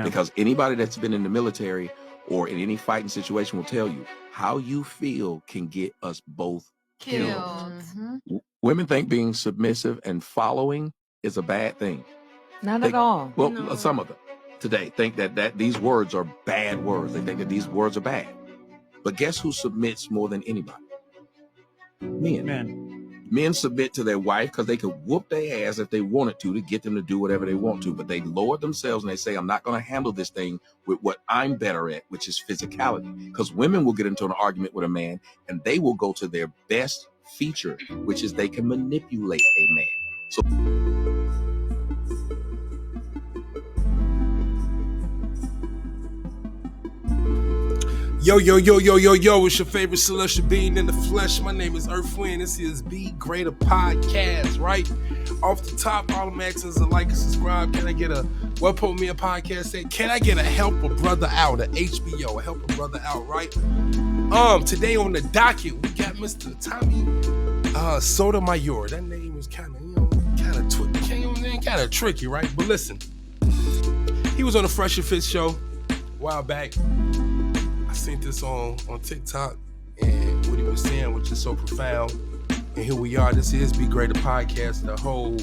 Because anybody that's been in the military or in any fighting situation will tell you how you feel can get us both killed. Mm-hmm. Women think being submissive and following is a bad thing. Not at all. Well, no. Some of them today think that these words are bad words. They think that these words are bad. But guess who submits more than anybody? Men submit to their wife because they could whoop their ass if they wanted to get them to do whatever they want to. But they lower themselves and they say, I'm not going to handle this thing with what I'm better at, which is physicality. Because women will get into an argument with a man and they will go to their best feature, which is they can manipulate a man. So Yo, it's your favorite celestial being in the flesh. My name is Earth Wind. This is Be Greater Podcast, right? Off the top, all I'm asking is a like and subscribe. Can I get a, what put me a podcast say? Can I get a help a brother out, a HBO, a help a brother out, right? Today on the docket, we got Mr. Tommy Sotomayor. That name is kind of tricky, right? But listen, he was on the Fresh and Fit show a while back. I seen this on TikTok, and what he was saying was just so profound. And here we are. This is Be Greater Podcast. The whole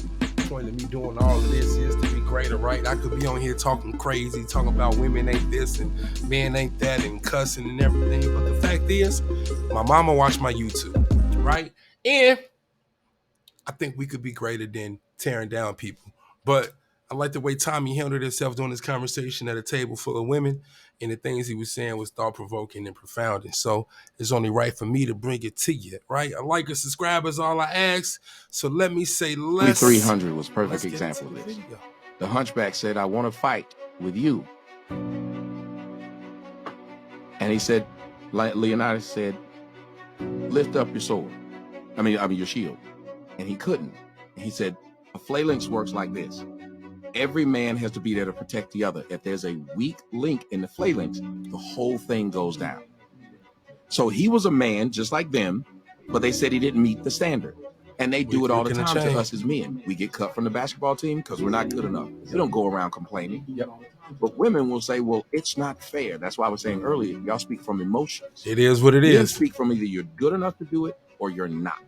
point of me doing all of this is to be greater, right? I could be on here talking crazy, talking about women ain't this and men ain't that and cussing and everything. But the fact is, my mama watched my YouTube, right? And I think we could be greater than tearing down people. But I like the way Tommy handled himself during this conversation at a table full of women, and the things he was saying was thought-provoking and profound. And so it's only right for me to bring it to you, right? A like or subscribe is all I ask. So let me say less. 300 was a perfect example of this. The hunchback said, I want to fight with you. And he said, Leonidas said, lift up your sword. I mean your shield. And he couldn't. And he said, a phalanx works like this. Every man has to be there to protect the other. If there's a weak link in the phalanx, the whole thing goes down. So he was a man just like them, but they said he didn't meet the standard. And they do it all the time to us as men. We get cut from the basketball team because we're not good enough. We don't go around complaining. Yep. But women will say, well, it's not fair. That's why I was saying earlier, y'all speak from emotions. It is what it is. You speak from either you're good enough to do it or you're not.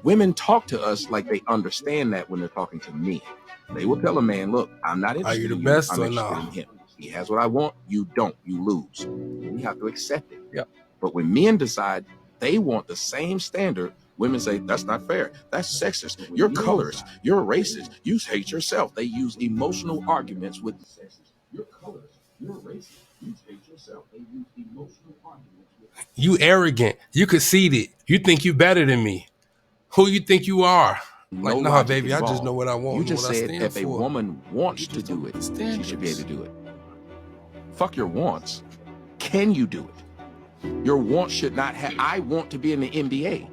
Women talk to us like they understand that when they're talking to men. They will tell a man, look, I'm not interested in you. Are you the best or not? I'm interested in him. He has what I want. You don't. You lose. We have to accept it. Yep. But when men decide they want the same standard, women say, that's not fair. That's sexist. You're colorist. You're racist. You hate yourself. They use emotional arguments with sexist. You're colorist. You're racist. You hate yourself. They use emotional arguments with you arrogant. You conceited. You think you better than me. Who you think you are? Like, nah, baby, I just know what I want. You just said if a woman wants to do it, she should be able to do it. Fuck your wants. Can you do it? Your wants should not have, I want to be in the NBA.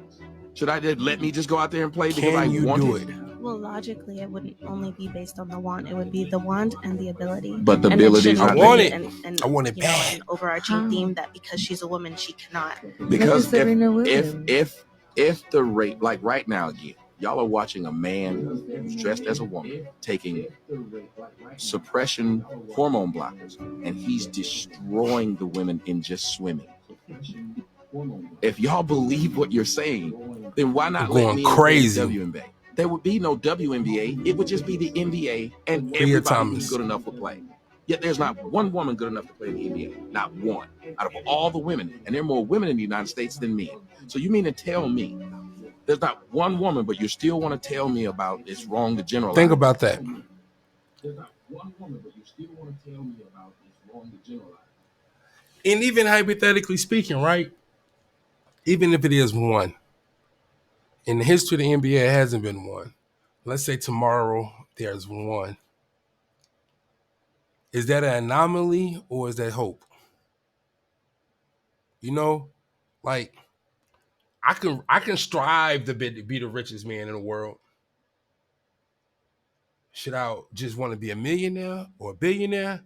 Should I just let me just go out there and play because I want to? Well, logically, it wouldn't only be based on the want. It would be the want and the ability. But the ability is I want it. I want it bad. An overarching theme that because she's a woman, she cannot. Because if the rate, like right now again, y'all are watching a man who's dressed as a woman taking suppression hormone blockers, and he's destroying the women in just swimming. If y'all believe what you're saying, then why not let me crazy WNBA? There would be no WNBA. It would just be the NBA, and everybody who's good enough would play. Yet there's not one woman good enough to play in the NBA. Not one. Out of all the women, and there are more women in the United States than men. So you mean to tell me there's not one woman, but you still want to tell me about it's wrong to generalize? Think about that. There's not one woman, but you still want to tell me about it's wrong to generalize. And even hypothetically speaking, right? Even if it is one, in the history of the NBA, it hasn't been one. Let's say tomorrow there's one. Is that an anomaly or is that hope? You know, like I can strive to be the richest man in the world. Should I just want to be a millionaire or a billionaire?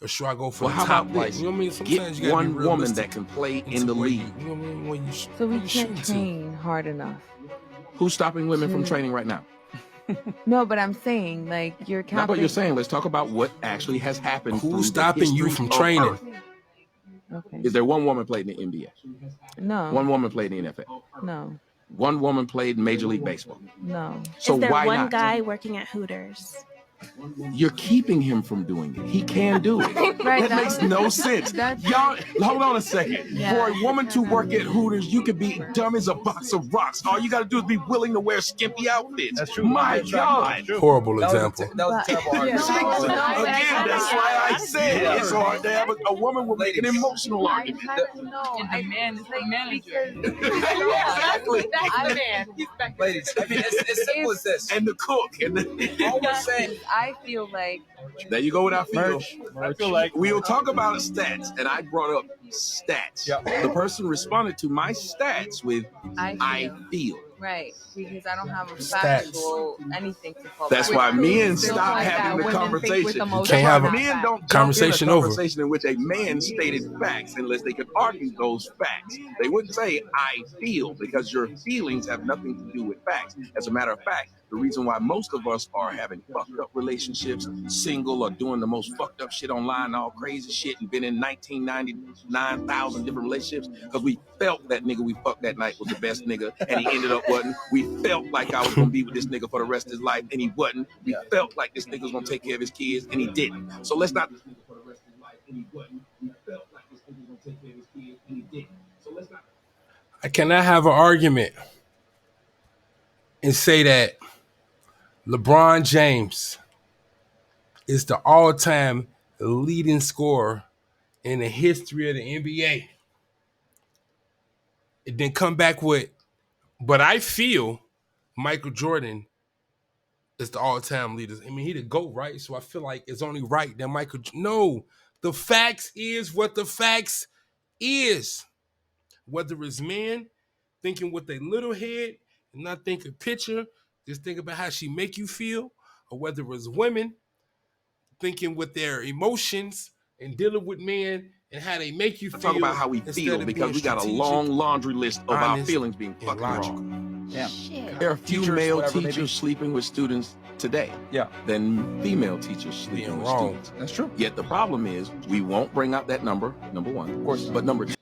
Or should I go for the top? Like, you know what I mean? Sometimes you gotta be one woman that can play in the league. You know what I mean? So we can't train hard enough. Who's stopping women from training right now? No, but I'm saying, like, you're Not what you're capping. saying. Let's talk about what actually has happened. Who's through the stopping you history from of training? Earth. Okay. Is there one woman played in the NBA? No. One woman played in the NFL? No. One woman played in Major League Baseball? No. So Is there why one not? guy working at Hooters? You're keeping him from doing it. He can do it. Right, That makes no sense. that's- Y'all, hold on a second. Yeah. For a woman to work at Hooters, you could be dumb as a box of rocks. All you got to do is be willing to wear skimpy outfits. That's true. My God. Horrible That example. was a terrible argument. Again, that's why I said Yeah. it's hard to have a woman will make an emotional argument. I had to know. And the man is the manager. Exactly. That's the man. He's back there. Ladies, I mean, it's simple as this. And the cook. And All we're saying, I feel like there you go with our feel. I feel like We'll talk about stats, and I brought up stats. Yeah. The person responded to my stats with I I feel. feel. Right, because I don't have a Stats. factual anything to fall That's back why on. men Feels stop like having that. the Women think conversation. with That's emotion, Can't why have a men don't jump conversation in a over. conversation in which a man stated facts unless they could argue those facts. They wouldn't say I feel, because your feelings have nothing to do with facts. As a matter of fact, the reason why most of us are having fucked up relationships, single, or doing the most fucked up shit online, all crazy shit, and been in 1999,000 different relationships, because we felt that nigga we fucked that night was the best nigga, and he ended up wasn't. We felt like I was gonna be with this nigga for the rest of his life, and he wasn't. We felt like this nigga was gonna take care of his kids, and he didn't. So let's not. I cannot have an argument and say that LeBron James is the all-time leading scorer in the history of the NBA. It then come back with, but I feel Michael Jordan is the all-time leader. I mean, he the GOAT, right? So I feel like it's only right that Michael. No, the facts is what the facts is. Whether it's men thinking with their little head and not thinking picture, just think about how she make you feel, or whether it's women thinking with their emotions and dealing with men and how they make you feel. Talk about how we instead feel, of because being we got a strategic, long laundry list of our honest, feelings being and fucking logical. wrong. yeah. Shit. There are few Teachers, male whatever, maybe. teachers sleeping with students today Yeah. than female teachers sleeping Being with wrong. students. That's true. Yet the problem is we won't bring out that number one. Of course. But number two.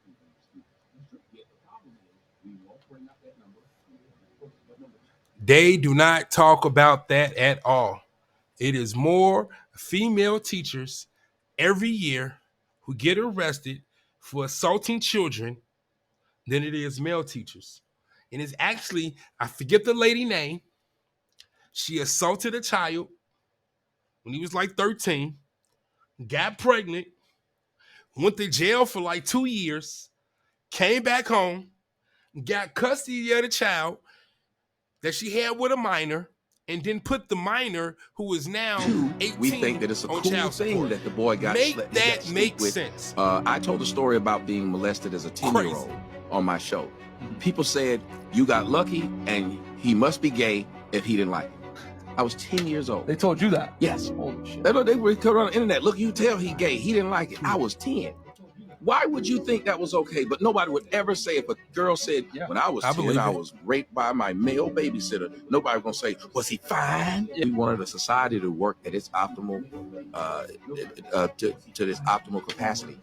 They do not talk about that at all. It is more female teachers every year who get arrested for assaulting children than it is male teachers. And it's actually, I forget the lady name. She assaulted a child when he was like 13, got pregnant, went to jail for like 2 years, came back home, got custody of the child that she had with a minor, and then put the minor, who is now 18, We think that it's a on cool child thing support. that the boy got Make slept- he that got slept make with. sense. I told a story about being molested as a 10-year-old on my show. People said, you got lucky and he must be gay if he didn't like it. I was 10 years old. They told you that. Yes. Holy shit. They were coming on the internet. Look, you tell he gay. He didn't like it. I was 10. Why would you think that was okay? But nobody would ever say, if a girl said, when I was I 10, believe I it. was raped by my male babysitter, nobody was going to say, was he fine? We wanted a society to work at its optimal, to this optimal capacity.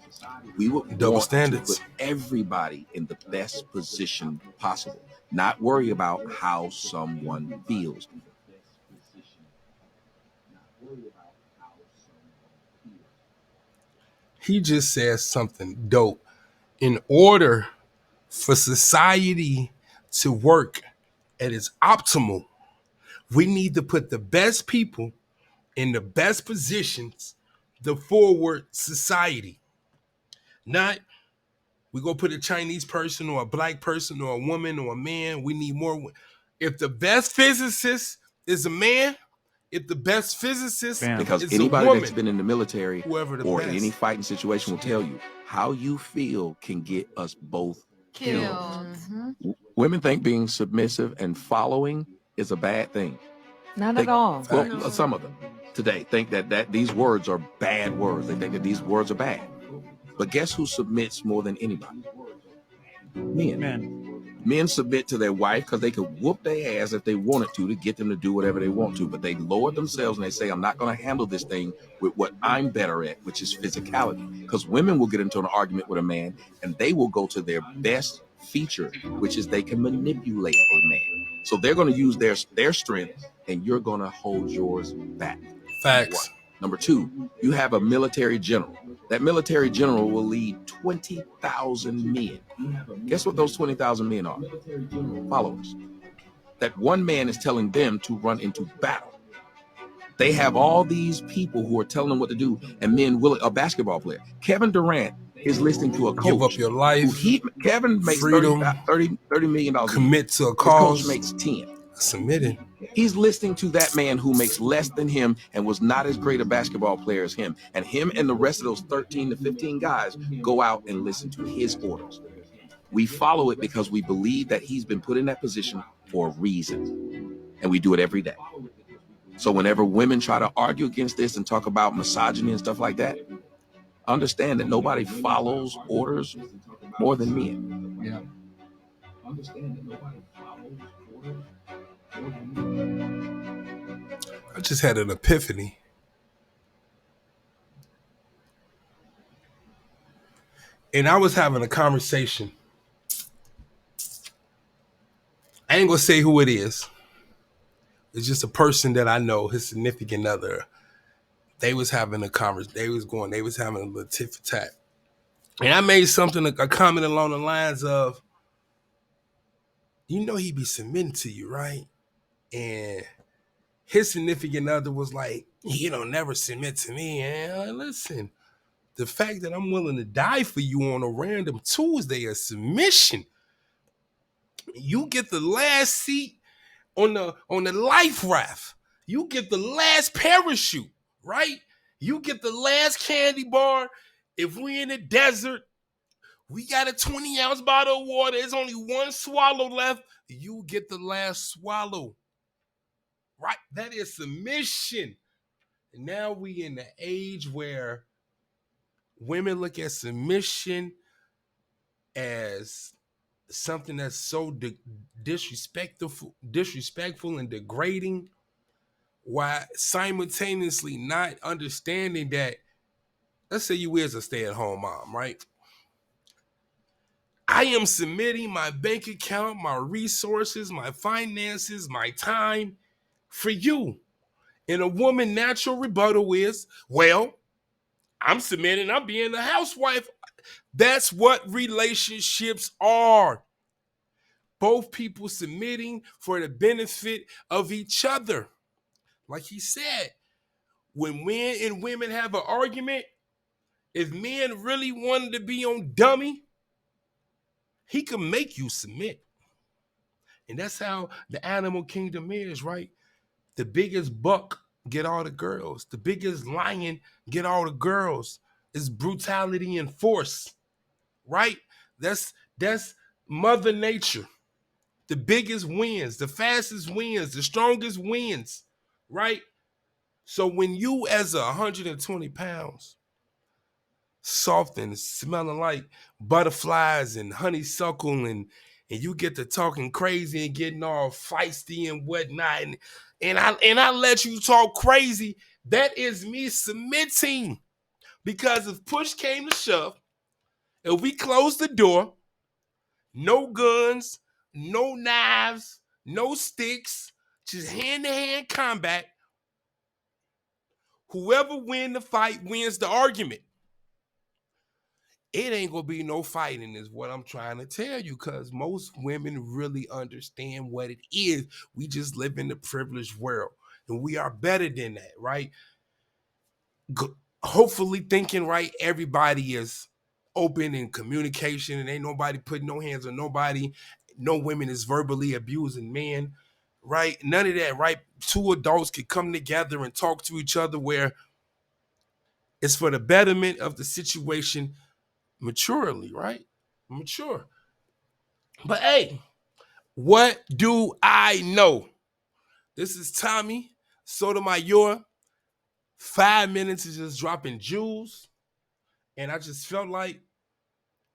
We would Double want standards. to put everybody in the best position possible, not worry about how someone feels. He just says something dope. In order for society to work at its optimal, we need to put the best people in the best positions to forward society. Not we go put a Chinese person or a black person or a woman or a man. We need more. If the best physicist is a man, if the best physicist Because is a anybody woman, that's been in the military whoever the or best. in any fighting situation will tell you how you feel can get us both killed. Women think being submissive and following is a bad thing. Not at all. Well, No. some of them today think that these words are bad words. They think that these words are bad. But guess who submits more than anybody? Men. Men submit to their wife because they could whoop their ass if they wanted to get them to do whatever they want to. But they lower themselves and they say, I'm not going to handle this thing with what I'm better at, which is physicality. Because women will get into an argument with a man and they will go to their best feature, which is they can manipulate a man. So they're going to use their strength and you're going to hold yours back. Facts. Number two, you have a military general. That military general will lead 20,000 men. Guess what those 20,000 men are? Followers. That one man is telling them to run into battle. They have all these people who are telling them what to do, and men will. A basketball player, Kevin Durant, is listening to a coach. Give up your life. Kevin makes freedom, $30 million. Commit to a cause. His coach makes 10. Submitting. He's listening to that man who makes less than him and was not as great a basketball player as him. And him and the rest of those 13 to 15 guys go out and listen to his orders. We follow it because we believe that he's been put in that position for a reason. And we do it every day. So whenever women try to argue against this and talk about misogyny and stuff like that, understand that nobody follows orders more than men. Yeah. Understand that nobody follows orders. I just had an epiphany. And I was having a conversation. I ain't gonna say who it is. It's just a person that I know, his significant other. They was having a conversation. They was having a little tit for tat. And I made a comment along the lines of, you know he be submitting to you, right? And his significant other was like, you don't never submit to me. And listen, the fact that I'm willing to die for you on a random Tuesday is submission. You get the last seat on the life raft. You get the last parachute, right? You get the last candy bar. If we in the desert, we got a 20-ounce bottle of water. There's only one swallow left. You get the last swallow. Right? That is submission. And now we in the age where women look at submission as something that's so disrespectful and degrading, while simultaneously not understanding that, let's say you is a stay-at-home mom, right? I am submitting my bank account, my resources, my finances, my time for you. And a woman's natural rebuttal is, well, I'm submitting, I'm being a housewife. That's what relationships are. Both people submitting for the benefit of each other. Like he said, when men and women have an argument, if men really wanted to be on dummy, he can make you submit. And that's how the animal kingdom is, right? The biggest buck get all the girls. The biggest lion get all the girls. It's brutality and force, right? That's Mother Nature. The biggest wins, the fastest wins, the strongest wins, right? So when you as 120 pounds, soft and smelling like butterflies and honeysuckle, and you get to talking crazy and getting all feisty and whatnot, and I let you talk crazy, that is me submitting. Because if push came to shove, if we close the door, no guns, no knives, no sticks, just hand-to-hand combat, whoever wins the fight wins the argument. It ain't gonna be no fighting is what I'm trying to tell you, because most women really understand what it is. We just live in the privileged world, and we are better than that, right? Hopefully thinking, right, everybody is open in communication and ain't nobody putting no hands on nobody. No women is verbally abusing men, right? None of that, right? Two adults can come together and talk to each other where it's for the betterment of the situation maturely, right? Mature. But hey, what do I know? This is Tommy Sotomayor. 5 minutes is just dropping jewels. And I just felt like,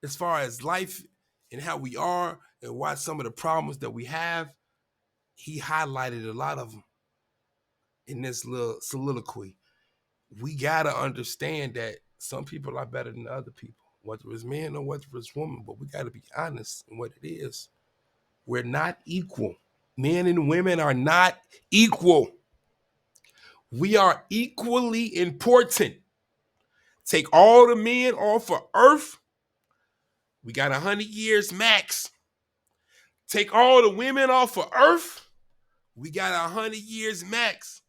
as far as life and how we are and why some of the problems that we have, he highlighted a lot of them in this little soliloquy. We got to understand that some people are better than other people, whether it's men or whether it's women, but we got to be honest in what it is. We're not equal. Men and women are not equal. We are equally important. Take all the men off of Earth, we got 100 years max. Take all the women off of Earth, we got 100 years max.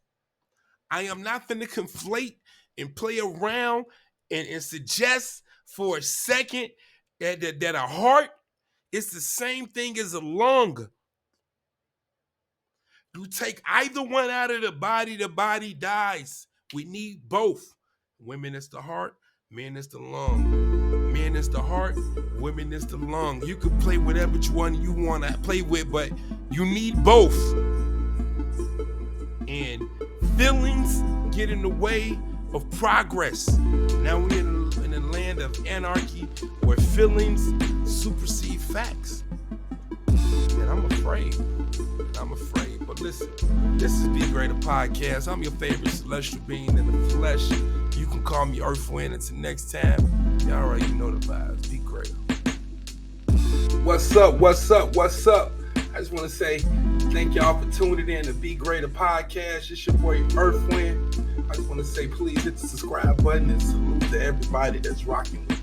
I am not finna conflate and play around and suggest for a second that a heart is the same thing as a lung. You take either one out of the body dies. We need both. Women is the heart, men is the lung. Men is the heart, women is the lung. You can play whatever one you want to play with, but you need both. And feelings get in the way of progress. Now we're in a land of anarchy where feelings supersede facts. And I'm afraid. But listen, this is Be Greater Podcast. I'm your favorite celestial being in the flesh. You can call me Earth Wind. Until next time, y'all already know the vibes. Be greater. What's up? I just want to say thank y'all for tuning in to Be Greater Podcast. It's your boy Earth Wind. I just want to say please hit the subscribe button and salute to everybody that's rocking with me.